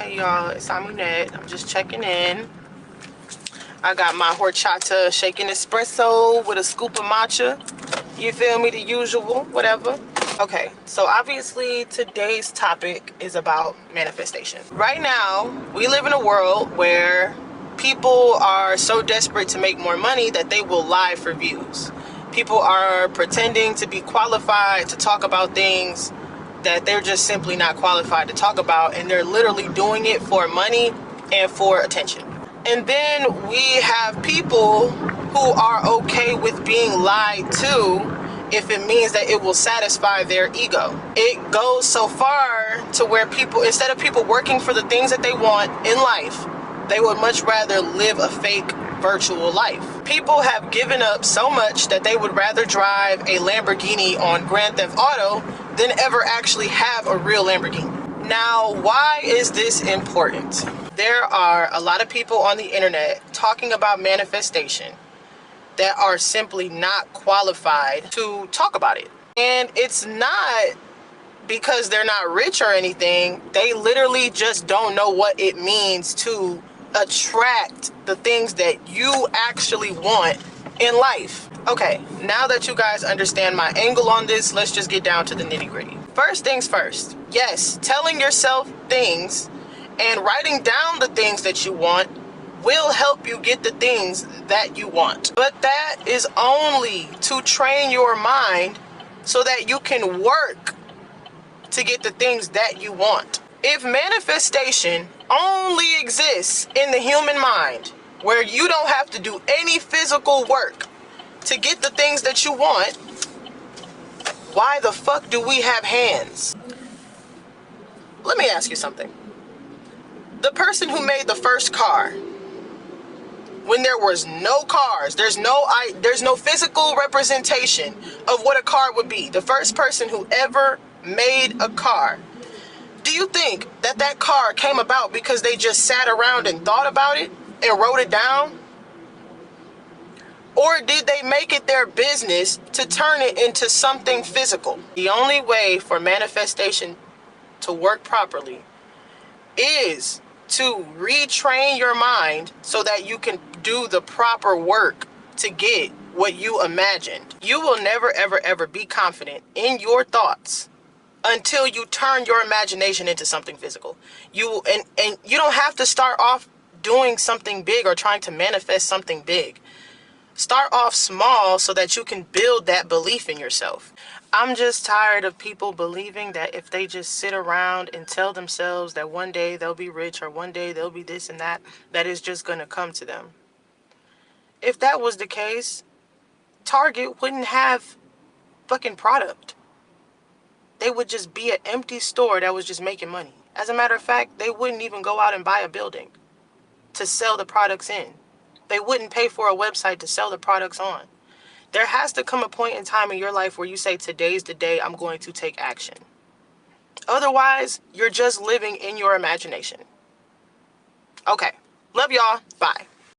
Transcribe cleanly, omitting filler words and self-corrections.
Hey y'all, it's Amunette. I'm just checking in. I got my horchata shaken espresso with a scoop of matcha. You feel me? The usual, whatever. Okay, so obviously today's topic is about manifestation. Right now, we live in a world where people are so desperate to make more money that they will lie for views. People are pretending to be qualified to talk about things that they're just simply not qualified to talk about, and they're literally doing it for money and for attention. And then we have people who are okay with being lied to if it means that it will satisfy their ego. It goes so far to where people, instead of people working for the things that they want in life, they would much rather live a fake virtual life. People have given up so much that they would rather drive a Lamborghini on Grand Theft Auto than ever actually have a real Lamborghini. Now, why is this important? There are a lot of people on the internet talking about manifestation that are simply not qualified to talk about it. And it's not because they're not rich or anything. They literally just don't know what it means to attract the things that you actually want in life. Okay, now that you guys understand my angle on this, let's just get down to the nitty-gritty. First things first. Yes, telling yourself things and writing down the things that you want will help you get the things that you want. But that is only to train your mind so that you can work to get the things that you want. If manifestation only exists in the human mind, where you don't have to do any physical work to get the things that you want, why the fuck do we have hands? Let me ask you something. The person who made the first car, when there was no cars, there's no physical representation of what a car would be. The first person who ever made a car. Do you think that that car came about because they just sat around and thought about it and wrote it down? Or did they make it their business to turn it into something physical? The only way for manifestation to work properly is to retrain your mind so that you can do the proper work to get what you imagined. You will never, ever, ever be confident in your thoughts until you turn your imagination into something physical. And you don't have to start off doing something big or trying to manifest something big. Start off small so that you can build that belief in yourself. I'm just tired of people believing that if they just sit around and tell themselves that one day they'll be rich or one day they'll be this and that, that is just going to come to them. If that was the case, Target wouldn't have fucking product. They would just be an empty store that was just making money. As a matter of fact, they wouldn't even go out and buy a building to sell the products in. They wouldn't pay for a website to sell the products on. There has to come a point in time in your life where you say, today's the day I'm going to take action. Otherwise, you're just living in your imagination. Okay. Love y'all. Bye.